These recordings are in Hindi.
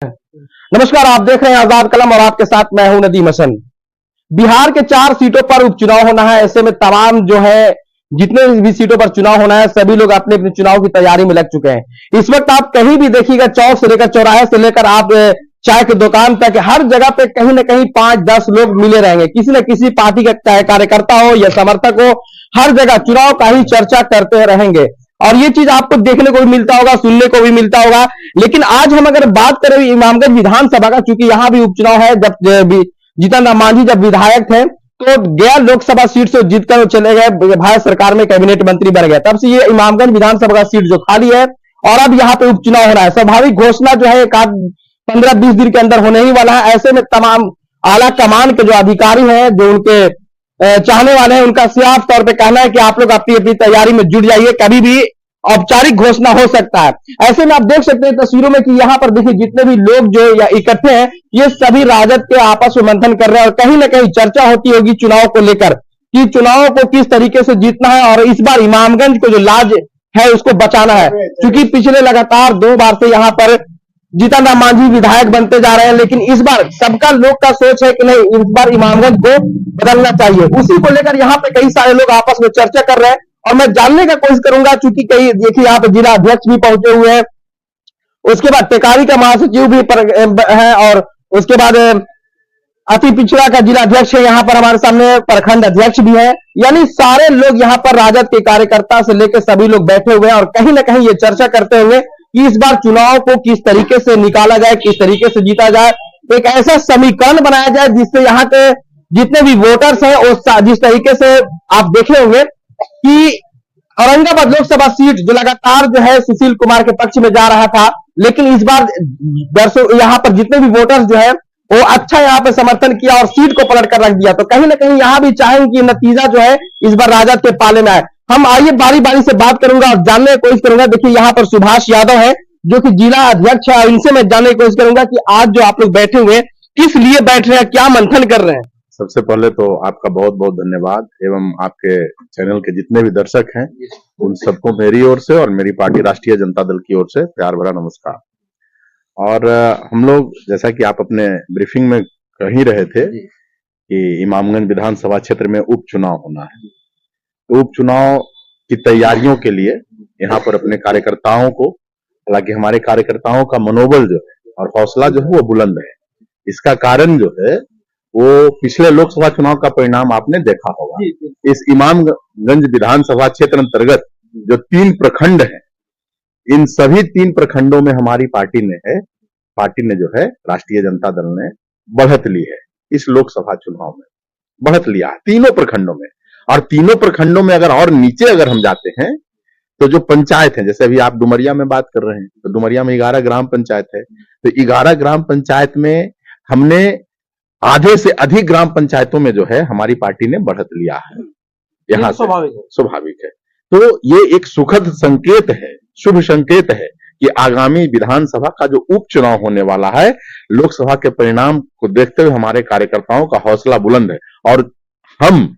नमस्कार, आप देख रहे हैं आजाद कलम और आपके साथ मैं हूं नदीम हसन। बिहार के 4 सीटों पर उपचुनाव होना है। ऐसे में तमाम जो है जितने भी सीटों पर चुनाव होना है सभी लोग अपने अपने चुनाव की तैयारी में लग चुके हैं। इस वक्त आप कहीं भी देखिएगा, चौक से लेकर चौराहे से लेकर आप चाय की दुकान तक, हर जगह पे कहीं ना कहीं 5-10 लोग मिले रहेंगे। किसी न किसी पार्टी का कार्यकर्ता हो या समर्थक हो, हर जगह चुनाव का ही चर्चा करते रहेंगे और ये चीज आपको देखने को भी मिलता होगा, सुनने को भी मिलता होगा। लेकिन आज हम अगर बात करें इमामगंज विधानसभा का, चूंकि यहां भी उपचुनाव है, जब जीतन राम मांझी जब विधायक थे तो गया लोकसभा सीट से जीतकर चले गए, भारत सरकार में कैबिनेट मंत्री बन गए। तब से ये इमामगंज विधानसभा का सीट जो खाली है और अब यहाँ पे उपचुनाव हो रहा है। स्वाभाविक घोषणा जो है 15-20 दिन के अंदर होने ही वाला है। ऐसे में तमाम आला कमान के जो अधिकारी हैं, जो उनके चाहने वाले हैं, उनका साफ तौर पे कहना है कि आप लोग अपनी अपनी तैयारी में जुट जाइए, कभी भी औपचारिक घोषणा हो सकता है। ऐसे में आप देख सकते हैं तस्वीरों में कि यहां पर देखिए जितने भी लोग जो या इकट्ठे हैं, ये सभी राजद के आपस में मंथन कर रहे हैं और कहीं ना कहीं चर्चा होती होगी चुनाव को लेकर कि चुनाव को किस तरीके से जीतना है और इस बार इमामगंज को जो लाज है उसको बचाना है। क्योंकि पिछले लगातार 2 बार से यहां पर जीतन राम मांझी विधायक बनते जा रहे हैं, लेकिन इस बार सबका लोग का सोच है कि नहीं, इस बार इमामगंज को बदलना चाहिए। उसी को लेकर यहाँ पे कई सारे लोग आपस में चर्चा कर रहे हैं और मैं जानने का कोशिश करूंगा, चूंकि कई देखिए यहाँ पे जिला अध्यक्ष भी पहुंचे हुए हैं, उसके बाद टेकारी का महासचिव भी है और उसके बाद अति पिछड़ा का जिला अध्यक्ष है यहाँ पर हमारे सामने, प्रखंड अध्यक्ष भी है। यानी सारे लोग यहाँ पर राजद के कार्यकर्ता से लेकर सभी लोग बैठे हुए हैं और कहीं ना कहीं ये चर्चा करते हुए कि इस बार चुनाव को किस तरीके से निकाला जाए, किस तरीके से जीता जाए, एक ऐसा समीकरण बनाया जाए जिससे यहाँ के जितने भी वोटर्स हैं वो जिस तरीके से आप देखे होंगे कि औरंगाबाद लोकसभा सीट जो लगातार जो है सुशील कुमार के पक्ष में जा रहा था, लेकिन इस बार दर्शक यहाँ पर जितने भी वोटर्स जो है वो अच्छा यहाँ पे समर्थन किया और सीट को पलट कर रख दिया। तो कहीं ना कहीं यहाँ भी चाहेंगे कि नतीजा जो है इस बार राजद के पाले में आए। हम आइए बारी बारी से बात करूंगा और जानने की कोशिश करूंगा। देखिए यहाँ पर सुभाष यादव है जो कि जिला अध्यक्ष है, इनसे मैं जानने की कोशिश करूंगा कि आज जो आप लोग बैठे हुए किस लिए बैठ रहे हैं, क्या मंथन कर रहे हैं। सबसे पहले तो आपका बहुत बहुत धन्यवाद एवं आपके चैनल के जितने भी दर्शक हैं उन सबको मेरी ओर से और मेरी पार्टी राष्ट्रीय जनता दल की ओर से प्यार भरा नमस्कार। और हम लोग जैसा कि आप अपने ब्रीफिंग में कह ही रहे थे कि इमामगंज विधानसभा क्षेत्र में उपचुनाव होना है, तो उपचुनाव की तैयारियों के लिए यहाँ पर अपने कार्यकर्ताओं को, हालांकि हमारे कार्यकर्ताओं का मनोबल जो है और हौसला जो है वो बुलंद है। इसका कारण जो है वो पिछले लोकसभा चुनाव का परिणाम आपने देखा होगा। इस इमामगंज विधानसभा क्षेत्र अंतर्गत जो 3 प्रखंड हैं, इन सभी 3 प्रखंडों में हमारी पार्टी ने जो है राष्ट्रीय जनता दल ने बढ़त ली है। इस लोकसभा चुनाव में बढ़त लिया है तीनों प्रखंडों में। और तीनों प्रखंडों में अगर नीचे हम जाते हैं तो जो पंचायत है, जैसे अभी आप डुमरिया में बात कर रहे हैं, तो डुमरिया में 11 ग्राम पंचायत है, तो 11 ग्राम पंचायत में हमने आधे से अधिक ग्राम पंचायतों में जो है हमारी पार्टी ने बढ़त लिया है। यहाँ स्वाभाविक है। तो ये एक सुखद संकेत है, शुभ संकेत है कि आगामी विधानसभा का जो उपचुनाव होने वाला है, लोकसभा के परिणाम को देखते हुए हमारे कार्यकर्ताओं का हौसला बुलंद है और हम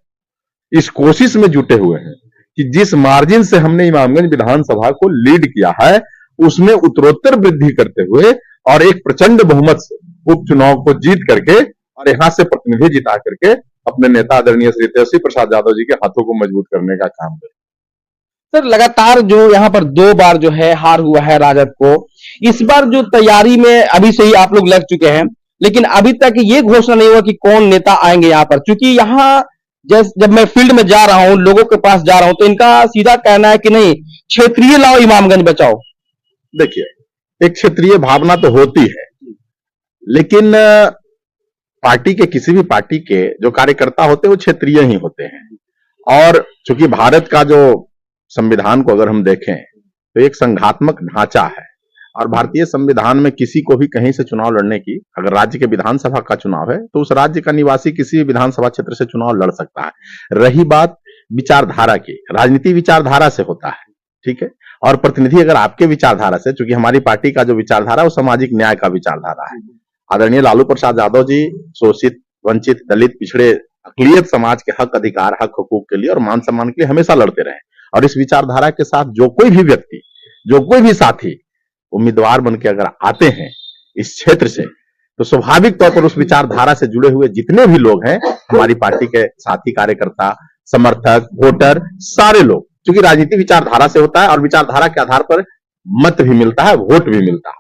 इस कोशिश में जुटे हुए हैं कि जिस मार्जिन से हमने इमामगंज विधानसभा को लीड किया है उसमें उत्तरोत्तर वृद्धि करते हुए और एक प्रचंड बहुमत से उपचुनाव को जीत करके और यहाँ से प्रतिनिधि जिता करके अपने नेता आदरणीय श्री तेजस्वी प्रसाद यादव जी के हाथों को मजबूत करने का काम करें। सर, लगातार जो यहाँ पर 2 बार जो है हार हुआ है राजद को, इस बार जो तैयारी में अभी से ही आप लोग लग चुके हैं, लेकिन अभी तक ये घोषणा नहीं हुआ कि कौन नेता आएंगे यहाँ पर। क्योंकि यहाँ जब मैं फील्ड में जा रहा हूँ, लोगों के पास जा रहा हूँ, तो इनका सीधा कहना है कि नहीं, क्षेत्रीय लाओ, इमामगंज बचाओ। देखिए, एक क्षेत्रीय भावना तो होती है, लेकिन पार्टी के किसी भी पार्टी के जो कार्यकर्ता होते हैं वो क्षेत्रीय ही होते हैं। और चूंकि भारत का जो संविधान को अगर हम देखें तो एक संघात्मक ढांचा है और भारतीय संविधान में किसी को भी कहीं से चुनाव लड़ने की, अगर राज्य के विधानसभा का चुनाव है तो उस राज्य का निवासी किसी भी विधानसभा क्षेत्र से चुनाव लड़ सकता है। रही बात विचारधारा की, राजनीति विचारधारा से होता है, ठीक है। और प्रतिनिधि अगर आपके विचारधारा से, चूंकि हमारी पार्टी का जो विचारधारा वो सामाजिक न्याय का विचारधारा है, आदरणीय लालू प्रसाद यादव जी शोषित, वंचित, दलित, पिछड़े, अकलियत समाज के हक अधिकार, हक हकूक के लिए और मान सम्मान के लिए हमेशा लड़ते रहे। और इस विचारधारा के साथ जो कोई भी व्यक्ति, जो कोई भी साथी उम्मीदवार बन के अगर आते हैं इस क्षेत्र से, तो स्वाभाविक तौर पर उस विचारधारा से जुड़े हुए जितने भी लोग हैं, हमारी पार्टी के साथी कार्यकर्ता, समर्थक, वोटर, सारे लोग, क्योंकि राजनीति विचारधारा से होता है और विचारधारा के आधार पर मत भी मिलता है, वोट भी मिलता है।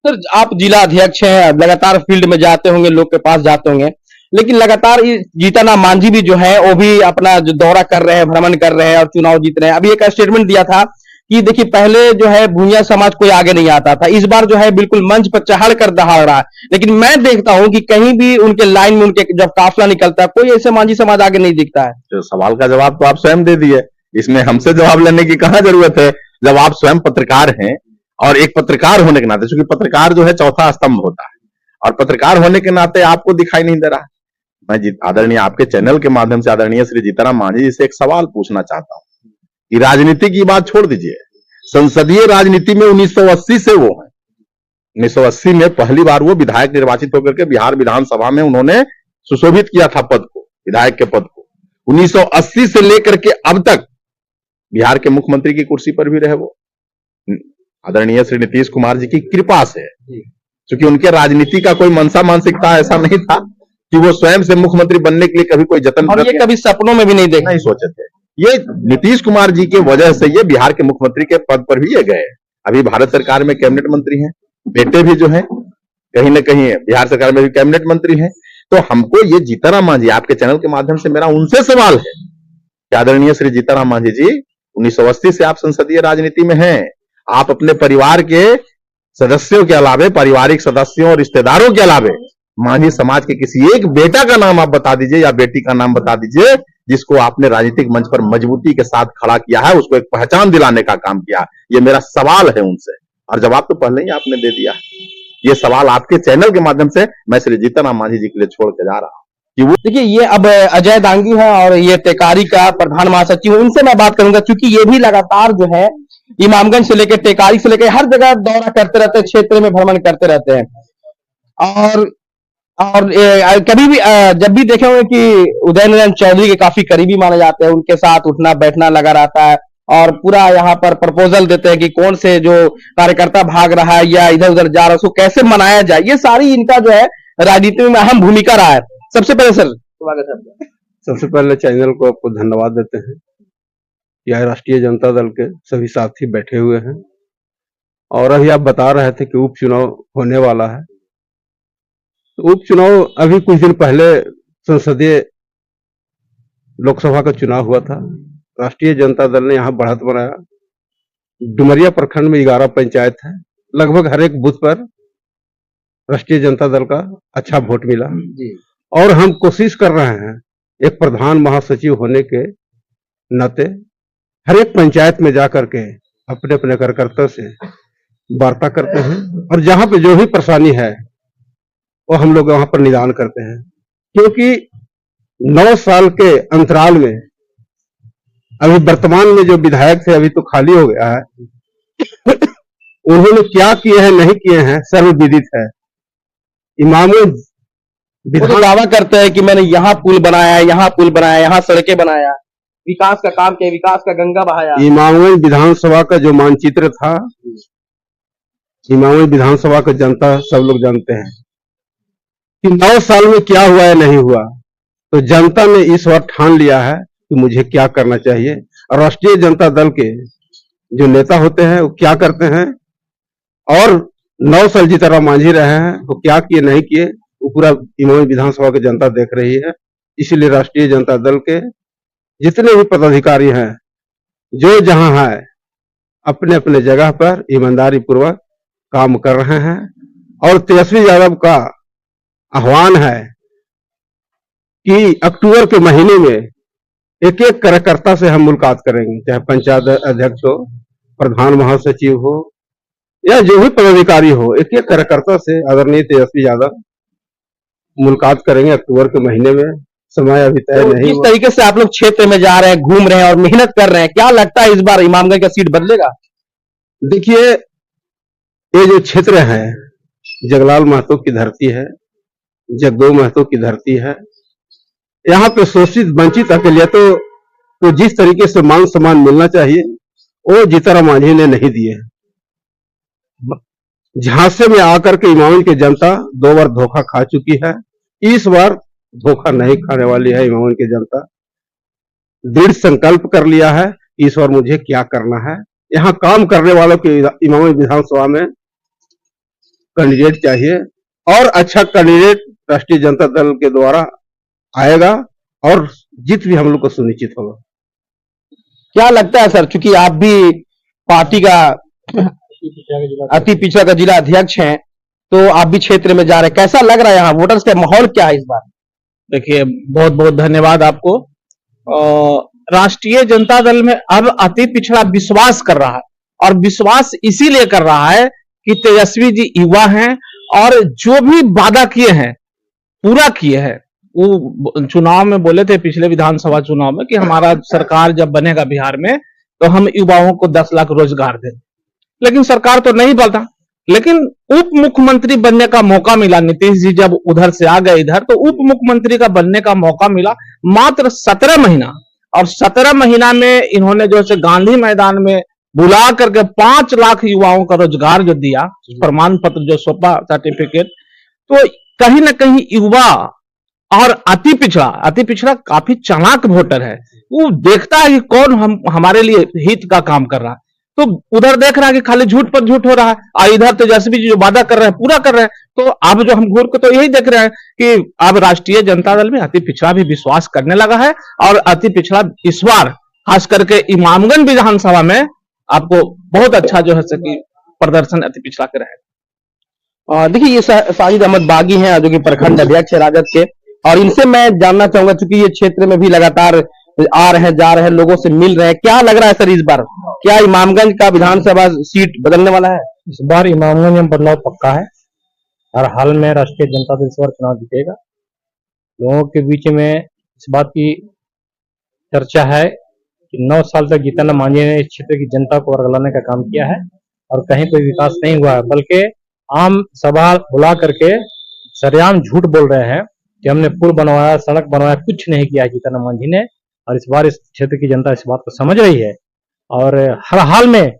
सर, आप जिला अध्यक्ष हैं, लगातार फील्ड में जाते होंगे, लोग के पास जाते होंगे, लेकिन लगातार जीतन मांझी भी जो है वो भी अपना जो दौरा कर रहे हैं, भ्रमण कर रहे हैं और चुनाव जीत रहे हैं। अभी एक स्टेटमेंट दिया था कि देखिए पहले जो है भूंइया समाज कोई आगे नहीं आता था, इस बार जो है बिल्कुल मंच पर चढ़ कर दहाड़ रहा है। लेकिन मैं देखता हूं कि कहीं भी उनके लाइन में उनके जब काफिला निकलता है, कोई ऐसे मांझी समाज आगे नहीं दिखता है। तो सवाल का जवाब तो आप स्वयं दे दिए, इसमें हमसे जवाब लेने की कहां जरूरत है, जब आप स्वयं पत्रकार हैं। और एक पत्रकार होने के नाते, क्योंकि पत्रकार जो है चौथा स्तंभ होता है, और पत्रकार होने के नाते आपको दिखाई नहीं दे रहा। मैं आदरणीय आपके चैनल के माध्यम से आदरणीय श्री जीतन मांझी जी से एक सवाल पूछना चाहता हूं कि राजनीति की बात छोड़ दीजिए, संसदीय राजनीति में 1980 से वो है, 1980 में पहली बार वो विधायक निर्वाचित होकर के बिहार विधानसभा में उन्होंने सुशोभित किया था पद को, विधायक के पद को। 1980 से लेकर के अब तक बिहार के मुख्यमंत्री की कुर्सी पर भी रहे वो, आदरणीय श्री नीतीश कुमार जी की कृपा से, क्योंकि उनके राजनीति का कोई मनसा मानसिकता ऐसा नहीं था कि वो स्वयं से मुख्यमंत्री बनने के लिए कभी कोई जतन, और ये कभी सपनों में भी नहीं सोचे थे। ये नीतीश कुमार जी की वजह से ये बिहार के मुख्यमंत्री के पद पर भी ये गए। अभी भारत सरकार में कैबिनेट मंत्री हैं, बेटे भी जो है कहीं ना कहीं बिहार सरकार में भी कैबिनेट मंत्री हैं। तो हमको ये जीतन मांझी, आपके चैनल के माध्यम से मेरा उनसे सवाल है कि आदरणीय श्री जीतन मांझी जी, 1980 से आप संसदीय राजनीति में हैं, आप अपने परिवार के सदस्यों के अलावे, पारिवारिक सदस्यों और रिश्तेदारों के अलावे मांझी समाज के किसी एक बेटा का नाम आप बता दीजिए या बेटी का नाम बता दीजिए जिसको आपने राजनीतिक मंच पर मजबूती के साथ खड़ा किया है, उसको एक पहचान दिलाने का काम किया। ये मेरा सवाल है उनसे, और जवाब तो पहले ही आपने दे दिया। ये सवाल आपके चैनल के माध्यम से मैं श्री जीतन मांझी जी के लिए छोड़ के जा रहा हूं कि वो, देखिए ये अब अजय दांगी है और ये टेकारी का प्रधान महासचिव, उनसे मैं बात करूंगा, क्योंकि ये भी लगातार जो है इमामगंज से लेकर टेकारी से लेकर हर जगह दौरा करते रहते हैं, क्षेत्र में भ्रमण करते रहते हैं। और कभी भी जब भी देखे होंगे कि उदय नारायण चौधरी के काफी करीबी माने जाते हैं, उनके साथ उठना बैठना लगा रहता है और पूरा यहाँ पर प्रपोजल देते हैं कि कौन से जो कार्यकर्ता भाग रहा है या इधर उधर जा रहा है उसको कैसे मनाया जाए। ये सारी इनका जो है राजनीति में अहम भूमिका रहा है। सबसे पहले सर स्वागत है आपका। सबसे पहले चैनल को आपको धन्यवाद देते हैं। यह राष्ट्रीय जनता दल के सभी साथी बैठे हुए हैं और अभी आप बता रहे थे कि उपचुनाव होने वाला है। तो उपचुनाव अभी कुछ दिन पहले संसदीय लोकसभा का चुनाव हुआ था। राष्ट्रीय जनता दल ने यहाँ बढ़त बनाया। डुमरिया प्रखंड में 11 पंचायत है, लगभग हर एक बूथ पर राष्ट्रीय जनता दल का अच्छा वोट मिला और हम कोशिश कर रहे हैं एक प्रधान महासचिव होने के नाते हर एक पंचायत में जाकर के अपने अपने कार्यकर्ता से वार्ता करते हैं और जहां पे जो भी परेशानी है वो हम लोग वहां पर निदान करते हैं। क्योंकि 9 साल के अंतराल में अभी वर्तमान में जो विधायक थे अभी तो खाली हो गया है उन्होंने क्या किए हैं नहीं किए हैं सर्वविदित है। इमामगंज तो दावा करते हैं कि मैंने यहाँ पुल बनाया, यहाँ पुल बनाया, यहाँ सड़कें बनाया, विकास का काम किया, विकास का गंगा बहाया। इमामगंज विधानसभा का जो मानचित्र था, इमामगंज विधानसभा का जनता सब लोग जानते हैं कि 9 साल में क्या हुआ या नहीं हुआ। तो जनता ने इस बार ठान लिया है कि मुझे क्या करना चाहिए। और राष्ट्रीय जनता दल के जो नेता होते हैं वो क्या करते हैं और 9 साल जीतन मांझी रहे हैं वो क्या किए नहीं किए वो पूरा इमामगंज विधानसभा की जनता देख रही है। इसलिए राष्ट्रीय जनता दल के जितने भी पदाधिकारी हैं जो जहां है अपने अपने जगह पर ईमानदारी पूर्वक काम कर रहे हैं। और तेजस्वी यादव का आह्वान है कि अक्टूबर के महीने में एक एक कार्यकर्ता से हम मुलाकात करेंगे, चाहे पंचायत अध्यक्ष हो, प्रधान महासचिव हो या जो भी पदाधिकारी हो, एक एक कार्यकर्ता से आदरणीय तेजस्वी यादव मुलाकात करेंगे अक्टूबर के महीने में। समय अभी तय तो नहीं। किस तरीके से आप लोग क्षेत्र में जा रहे हैं, घूम रहे हैं और मेहनत कर रहे हैं, क्या लगता है इस बार इमामगंज का सीट बदलेगा? देखिए ये जो क्षेत्र है जगलाल महतो की धरती है, जगदो महतो की धरती है। यहाँ पे शोषित वंचित अकेलियतों को जिस तरीके से मान सम्मान मिलना चाहिए वो जीतन मांझी ने नहीं दिए। झांसे में आकर के इमामगंज की जनता 2 बार धोखा खा चुकी है। इस बार धोखा नहीं खाने वाली है इमामगंज की जनता। दृढ़ संकल्प कर लिया है इस बार मुझे क्या करना है। यहाँ काम करने वालों की इमामगंज विधानसभा में कैंडिडेट चाहिए और अच्छा कैंडिडेट राष्ट्रीय जनता दल के द्वारा आएगा और जीत भी हम लोग को सुनिश्चित होगा। क्या लगता है सर, चूंकि आप भी पार्टी का अति पिछड़ा का जिला अध्यक्ष हैं, तो आप भी क्षेत्र में जा रहे हैं, कैसा लग रहा है यहाँ वोटर्स का माहौल क्या है इस बार? देखिए, बहुत बहुत धन्यवाद आपको। राष्ट्रीय जनता दल में अब अति पिछड़ा विश्वास कर रहा है, और विश्वास इसीलिए कर रहा है कि तेजस्वी जी युवा हैं और जो भी वादा किए हैं पूरा किए हैं। वो चुनाव में बोले थे, पिछले विधानसभा चुनाव में, कि हमारा सरकार जब बनेगा बिहार में तो हम युवाओं को 10 लाख रोजगार देंगे। लेकिन सरकार तो नहीं बना। लेकिन उप मुख्यमंत्री बनने का मौका मिला। नीतीश जी जब उधर से आ गए इधर, तो उप मुख्यमंत्री का बनने का मौका मिला मात्र 17 महीना। और 17 महीना में इन्होंने जो है गांधी मैदान में बुला करके 5 लाख युवाओं का रोजगार जो दिया, प्रमाण पत्र जो सौंपा, सर्टिफिकेट, तो कहीं ना कहीं युवा और अति पिछड़ा काफी चालाक वोटर है। वो देखता है कि कौन हमारे लिए हित का काम कर रहा है। तो उधर देख रहा है कि खाली झूठ पर झूठ हो रहा है, और इधर तेजस्वी जी जो वादा कर रहे हैं पूरा कर रहे हैं। तो अब जो हम घूर के तो यही देख रहे हैं कि अब राष्ट्रीय जनता दल में अति पिछड़ा भी विश्वास करने लगा है, और अति पिछड़ा इस बार खास करके इमामगंज विधानसभा में आपको बहुत अच्छा जो है कि प्रदर्शन अति पिछड़ा के रहे। देखिए, ये साजिद अहमद बागी हैं जो कि प्रखंड अध्यक्ष है राजद के, और इनसे मैं जानना चाहूंगा, चूंकि ये क्षेत्र में भी लगातार आ रहे हैं, जा रहे हैं, लोगों से मिल रहे हैं, क्या लग रहा है सर इस बार क्या इमामगंज का विधानसभा सीट बदलने वाला है? इस बार इमामगंज में बदलाव पक्का है। हर हाल में राष्ट्रीय जनता दल इस बार चुनाव जीतेगा। लोगों के बीच में इस बात की चर्चा है कि 9 साल तक जीतन राम मांझी ने इस क्षेत्र की जनता को वर्गलाने का काम किया है, और कहीं कोई विकास नहीं हुआ है, बल्कि आम सभा बुला करके सरेआम झूठ बोल रहे हैं कि हमने पुल बनवाया, सड़क बनवाया। कुछ नहीं किया जीतन राम मांझी ने, और इस बार इस क्षेत्र की जनता इस बात को समझ रही है, और हर हाल में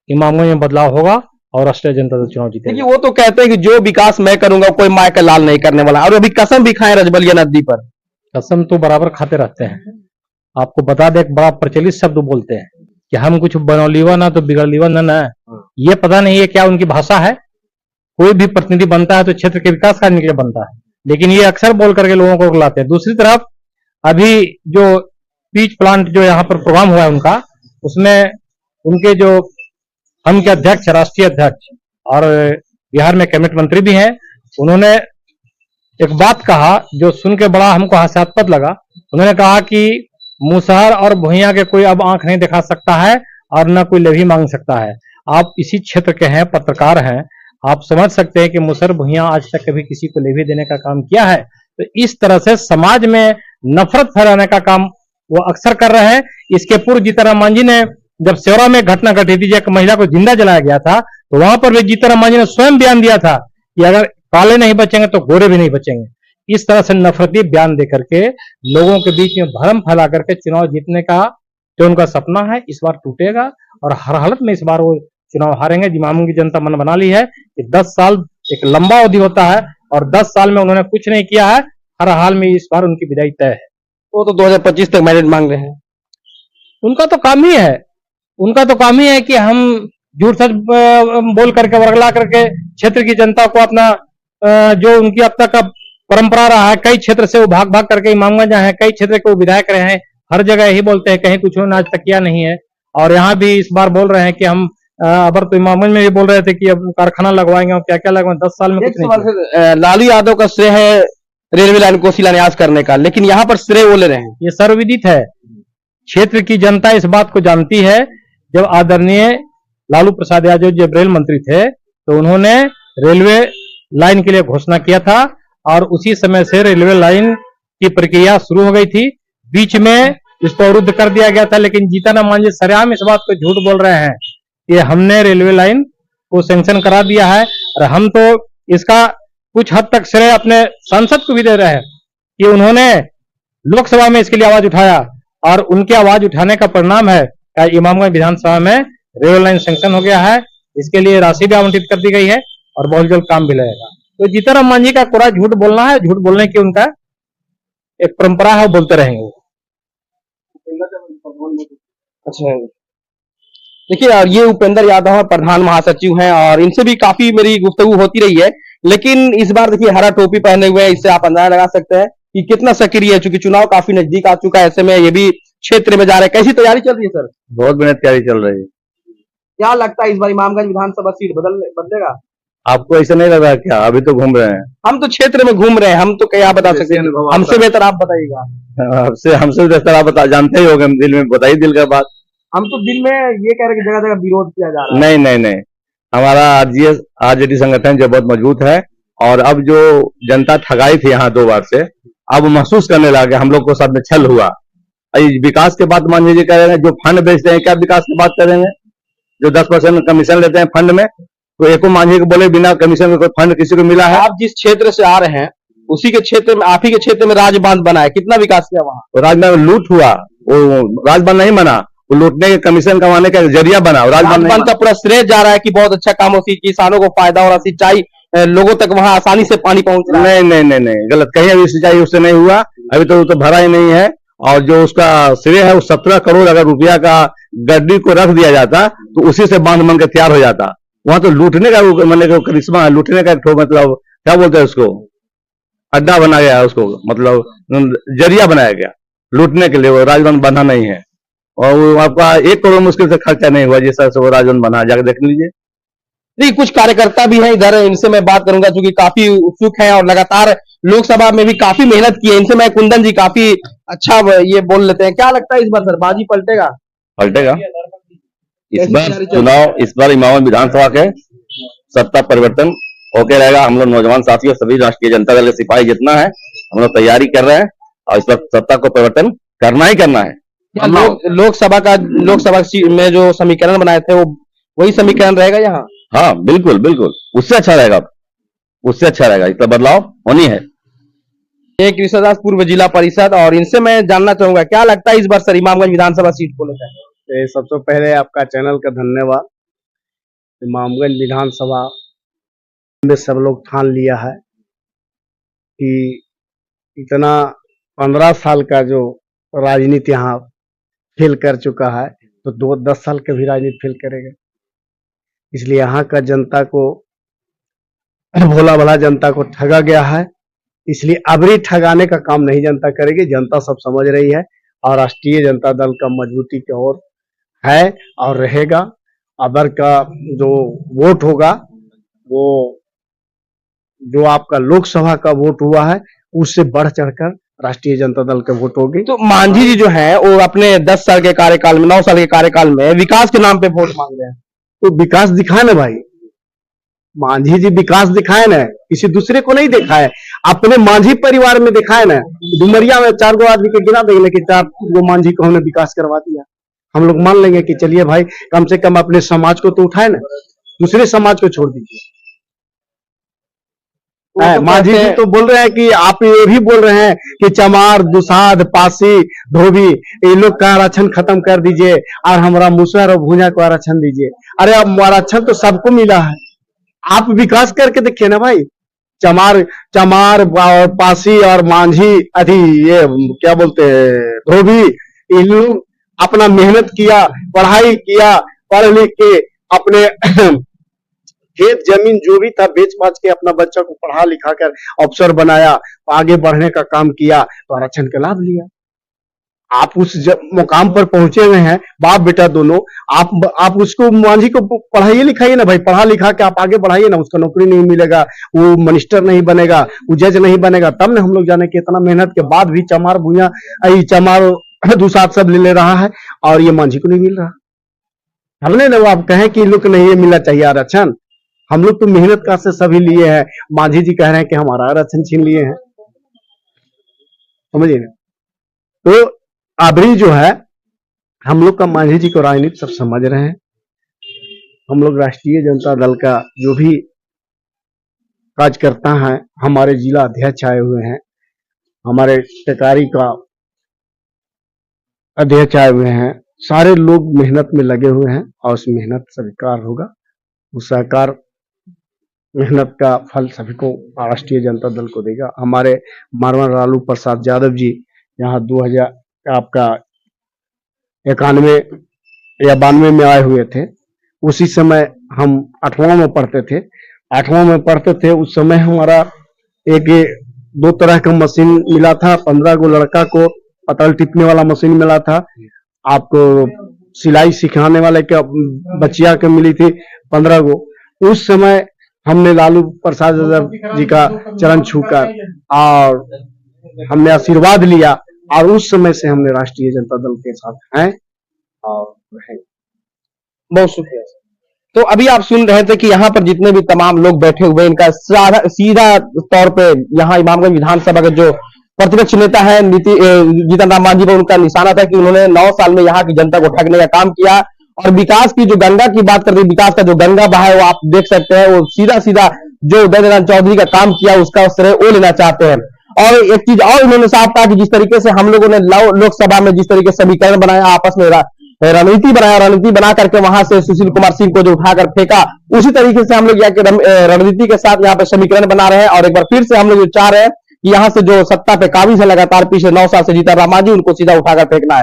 इमामगंज में बदलाव होगा और राष्ट्रीय जनता दल चुनाव जीतेगी। देखिए, वो तो कहते हैं कि जो विकास मैं करूंगा कोई माय का लाल नहीं करने वाला, और अभी कसम भी खाए रजबलिया नदी पर। कसम तो बराबर खाते रहते हैं। आपको बता दे, एक बड़ा प्रचलित शब्द बोलते हैं कि हम कुछ बनौलीवा ना तो बिगड़लीवा ना। ये पता नहीं है क्या उनकी भाषा है। कोई भी प्रतिनिधि बनता है तो क्षेत्र के विकास करने के लिए बनता है, लेकिन ये अक्सर बोल करके लोगों को रुलाते हैं। दूसरी तरफ अभी जो पीच प्लांट जो यहाँ पर प्रोग्राम हुआ है उनका, उसमें उनके जो हम के अध्यक्ष, राष्ट्रीय अध्यक्ष और बिहार में कैबिनेट मंत्री भी हैं, उन्होंने एक बात कहा जो सुन के बड़ा हमको हास्यास्पद लगा। उन्होंने कहा कि मुसहर और भुइयां के कोई अब आंख नहीं दिखा सकता है और न कोई लेवी मांग सकता है। आप इसी क्षेत्र के हैं, पत्रकार हैं, आप समझ सकते हैं कि मुसहर भुइयां आज तक कभी किसी को लेवी देने का काम किया है। तो इस तरह से समाज में नफरत फैलाने का काम वो अक्सर कर रहे हैं। इसके पूर्व जीतन राम मांझी ने, जब सेवरा में घटना घटी थी, एक महिला को जिंदा जलाया गया था, तो वहां पर भी जीतन राम मांझी ने स्वयं बयान दिया था कि अगर काले नहीं बचेंगे तो गोरे भी नहीं बचेंगे। इस तरह से नफरती बयान देकर के लोगों के बीच में भ्रम फैला करके चुनाव जीतने का जो उनका सपना है इस बार टूटेगा, और हर हालत में इस बार वो चुनाव हारेंगे। इमामगंज की जनता मन बना ली है कि 10 साल एक लंबा अवधि होता है, और 10 साल में उन्होंने कुछ नहीं किया है। हर हाल में इस बार उनकी विदाई तय है। वो तो 2025 तक मैंडेट मांग रहे हैं। उनका तो काम ही है, उनका तो काम ही है कि हम झूठ सच बोल करके, वर्गला करके क्षेत्र की जनता को अपना जो उनकी अब तक का परंपरा रहा है, कई क्षेत्र से वो भाग भाग करके इमामगंज आए हैं, कई क्षेत्र के वो विधायक रहे हैं, हर जगह यही बोलते हैं कहीं कुछ उन्होंने आज तक किया नहीं है। और यहाँ भी इस बार बोल रहे हैं कि हम अबर तो इमामगंज में भी बोल रहे थे कि अब कारखाना लगवाएंगे और क्या क्या लगवाएंगे। 10 साल में कुछ नहीं किया। लालू यादव का श्रेय है रेलवे लाइन को शिलान्यास करने का, लेकिन यहाँ पर श्रेय वो ले रहे हैं। ये सर्वविदित है, क्षेत्र की जनता इस बात को जानती है। जब आदरणीय लालू प्रसाद यादव जब रेल मंत्री थे तो उन्होंने रेलवे लाइन के लिए घोषणा किया था, और उसी समय से रेलवे लाइन की प्रक्रिया शुरू हो गई थी। बीच में इसको अवरुद्ध कर दिया गया था, लेकिन जीतन राम मांझी सरेआम इस बात को झूठ बोल रहे हैं कि हमने रेलवे लाइन को सैंक्शन करा दिया है। और हम तो इसका कुछ हद तक श्रेय अपने सांसद को भी दे रहे हैं कि उन्होंने लोकसभा में इसके लिए आवाज उठाया, और उनके आवाज उठाने का परिणाम है कि इमामगंज विधानसभा में रेलवे लाइन सैंक्शन हो गया है। इसके लिए राशि भी आवंटित कर दी गई है। और बहुत जल्द काम भी लगेगा। तो जीतनराम मांझी का कोरा झूठ बोलना है, झूठ बोलने की उनका एक परंपरा है, वो बोलते रहेंगे। अच्छा, देखिए, और ये उपेंद्र यादव है, प्रधान महासचिव हैं, और इनसे भी काफी मेरी गुफ्तगू होती रही है। लेकिन इस बार देखिए हरा टोपी पहने हुए हैं, इससे आप अंदाजा लगा सकते हैं कि कितना सक्रिय है, चूंकि चुनाव काफी नजदीक आ चुका है। ऐसे में ये भी क्षेत्र में जा रहे हैं। कैसी तैयारी चल रही है सर? बहुत मेहनत तैयारी चल रही है। क्या लगता है इस बार इमामगंज विधानसभा सीट बदलेगा? आपको ऐसा नहीं लगा क्या? अभी तो घूम रहे हैं। हम तो क्षेत्र में घूम रहे हैं, हम तो क्या बता सकते हैं, हमसे बेहतर आप बताइएगा। हमसे बेहतर आप बता, जानते ही होंगे दिल में, बताइए दिल का बात। हम तो दिल में ये कह रहे हैं कि जगह जगह विरोध किया जा रहा है। नहीं नहीं नहीं, हमारा आरजेडी संगठन जो बहुत मजबूत है, और अब जो जनता ठगाई थी यहाँ 2 बार से, अब महसूस करने लगे हम लोग को साथ में छल हुआ। विकास के बात मान लीजिए, कह रहे हैं जो फंड बेचते हैं, क्या विकास की बात करेंगे? जो 10% कमीशन लेते हैं फंड में, तो एको मांझी को बोले बिना कमीशन में कोई फंड किसी को मिला है? आप जिस क्षेत्र से आ रहे हैं उसी के क्षेत्र में, आप ही के क्षेत्र में राजबांध बना है, कितना विकास किया वहाँ? तो राजबांध में लूट हुआ, वो राजबांध नहीं बना, वो लूटने के कमीशन कमाने का जरिया बना। राजबांध का पूरा श्रेय जा रहा है कि बहुत अच्छा काम हो, किसानों को फायदा हो रहा, सिंचाई लोगों तक वहाँ आसानी से पानी पहुंच रहा है। नहीं नहीं नहीं नहीं, गलत कहीं, अभी सिंचाई उससे नहीं हुआ, अभी तो वो तो भरा ही नहीं है। और जो उसका श्रेय है वो 17 करोड़ अगर रुपया का गड्डी को रख दिया जाता तो उसी से बांध बन के तैयार हो जाता। वहां तो लूटने का मतलब करिश्मा है, लूटने का एक मतलब क्या बोलते हैं उसको, अड्डा बना गया है उसको, मतलब जरिया बनाया गया लूटने के लिए। वो राजबंद बना नहीं है, और वो आपका 1 करोड़ मुश्किल से खर्चा नहीं हुआ जिस तरह से वो राजबंद बना, जाकर देख लीजिए। नहीं, कुछ कार्यकर्ता भी हैं इधर, इनसे मैं बात करूंगा, क्योंकि काफी उत्सुक हैं और लगातार लोकसभा में भी काफी मेहनत की है। इनसे मैं, कुंदन जी काफी अच्छा ये बोल लेते हैं। क्या लगता है इस बार सर बाजी पलटेगा? पलटेगा इस बार चुनाव, इस बार इमामगंज विधानसभा के सत्ता परिवर्तन होके रहेगा। हम लोग नौजवान साथियों, सभी राष्ट्रीय जनता दल के सिपाही जितना है, हम लोग तैयारी कर रहे हैं, और इस बार सत्ता को परिवर्तन करना ही करना है। लोकसभा में जो समीकरण बनाए थे, वो वही समीकरण रहेगा यहाँ? हाँ बिल्कुल बिल्कुल, उससे अच्छा रहेगा, उससे अच्छा रहेगा। इसका बदलाव होनी है। एक कृष्णदास, पूर्व जिला परिषद, और इनसे मैं जानना चाहूंगा क्या लगता है इस बार सर इमामगंज विधानसभा सीट को लेकर? सबसे पहले आपका चैनल का धन्यवाद। इमामगंज विधानसभा में सब लोग ठान लिया है कि इतना 15 साल का जो राजनीति यहाँ फेल कर चुका है, तो 10 साल के भी राजनीति फेल करेगा। इसलिए यहाँ का जनता को, भोला भला जनता को ठगा गया है। इसलिए अबरी ठगाने का काम नहीं जनता करेगी, जनता सब समझ रही है, और राष्ट्रीय जनता दल का मजबूती की ओर है और रहेगा। अबर का जो वोट होगा, वो जो आपका लोकसभा का वोट हुआ है, उससे बढ़ चढ़कर राष्ट्रीय जनता दल के वोट होगी। तो मांझी जी जो है वो अपने 10 साल के कार्यकाल में, 9 साल के कार्यकाल में विकास के नाम पे वोट मांग रहे हैं। तो विकास दिखाए ना भाई, मांझी जी विकास दिखाए ना, किसी दूसरे को नहीं दिखाए, अपने मांझी परिवार में दिखाए ना। डुमरिया में 4 आदमी के गिना देंगे कि 4 मांझी को हमने विकास करवा दिया। हम लोग मान लेंगे कि चलिए भाई, कम से कम अपने समाज को तो उठाए ना, दूसरे समाज को छोड़ दीजिए। मांझी जी तो बोल रहे हैं कि आप ये भी बोल रहे हैं कि चमार, दुसाध, पासी, धोबी, ये लोग का आरक्षण खत्म कर दीजिए और हमारा मुसहर और भूंजा को आरक्षण दीजिए। अरे अब आरक्षण तो सबको मिला है, आप विकास करके देखिए ना भाई। चमार और पासी और मांझी, अभी ये क्या बोलते हैं, धोबी, ये लोग अपना मेहनत किया, पढ़ाई किया, पढ़ लिख के अपने खेत जमीन जो भी था बेच बाच के अपना बच्चा को पढ़ा लिखा कर अफसर बनाया, आगे बढ़ने का काम किया, तो आरक्षण का लाभ लिया। आप उस मुकाम पर पहुंचे हुए हैं, बाप बेटा दोनों। आप उसको, मांझी को पढ़ाइए लिखाइए ना भाई, पढ़ा लिखा के आप आगे बढ़ाइए ना। उसका नौकरी नहीं मिलेगा, वो मिनिस्टर नहीं बनेगा, वो जज नहीं बनेगा, तब ना हम लोग जाने कि इतना मेहनत के बाद भी चमार भूया, चमार दुसाध सब ले रहा है और ये मांझी को नहीं मिल रहा। हमने ना, वो आप कहें कि लोग नहीं ये मिलना चाहिए आरक्षण, हम लोग तो मेहनत का से सभी लिए हैं। मांझी जी कह रहे हैं कि हमारा आरक्षण छीन लिए हैं, समझिए ना। तो अबरी जो है, हम लोग का मांझी जी को राजनीति सब समझ रहे हैं। हम लोग राष्ट्रीय जनता दल का जो भी कार्यकर्ता है, हमारे जिला अध्यक्ष आए हुए हैं, हमारे टेकारी का अध्यक्ष आए हुए हैं, सारे लोग मेहनत में लगे हुए हैं और उस मेहनत स्वीकार होगा। उस सहकार मेहनत का फल सभी को राष्ट्रीय जनता दल को देगा। हमारे माननीय लालू प्रसाद यादव जी यहाँ 2000 आपका 91 या 92 में आए हुए थे। उसी समय हम 8वां में पढ़ते थे। 8वां में पढ़ते थे उस समय हमारा एक 2 तरह का मशीन मिला था। 15 को लड़का को पतल टिपने वाला मशीन मिला था। आपको सिलाई सिखाने वाले के बच्चिया के मिली थी 15 को। उस समय हमने लालू प्रसाद यादव जी का चरण छूकर और हमने आशीर्वाद लिया और उस समय से हमने राष्ट्रीय जनता दल के साथ हैं और रहेंगे। बहुत शुक्रिया। तो अभी आप सुन रहे थे कि यहाँ पर जितने भी तमाम लोग बैठे हुए इनका सीधा तौर पे यहाँ इमामगंज विधानसभा का जो प्रतिपक्ष नेता है जीतन राम मांझी पर उनका निशाना था कि उन्होंने 9 साल में यहाँ की जनता को ठगने का काम किया। और विकास की जो गंगा की बात करते हैं, विकास का जो गंगा बहा है वो आप देख सकते हैं, वो सीधा सीधा जो उदय नारायण चौधरी का काम किया उसका श्रेय वो लेना चाहते हैं। और एक चीज और उन्होंने साफ कहा कि जिस तरीके से हम लोगों ने लोकसभा में जिस तरीके से समीकरण बनाया, आपस में रणनीति बना करके वहां से सुशील कुमार सिंह को जो उठाकर फेंका, उसी तरीके से हम लोग यहाँ रणनीति के साथ यहाँ पे समीकरण बना रहे हैं। और एक बार फिर से हम लोग चाह रहे हैं कि यहाँ से जो सत्ता पे काबिज है लगातार पिछले 9 साल से जीतन राम मांझी, उनको सीधा उठाकर फेंकना है।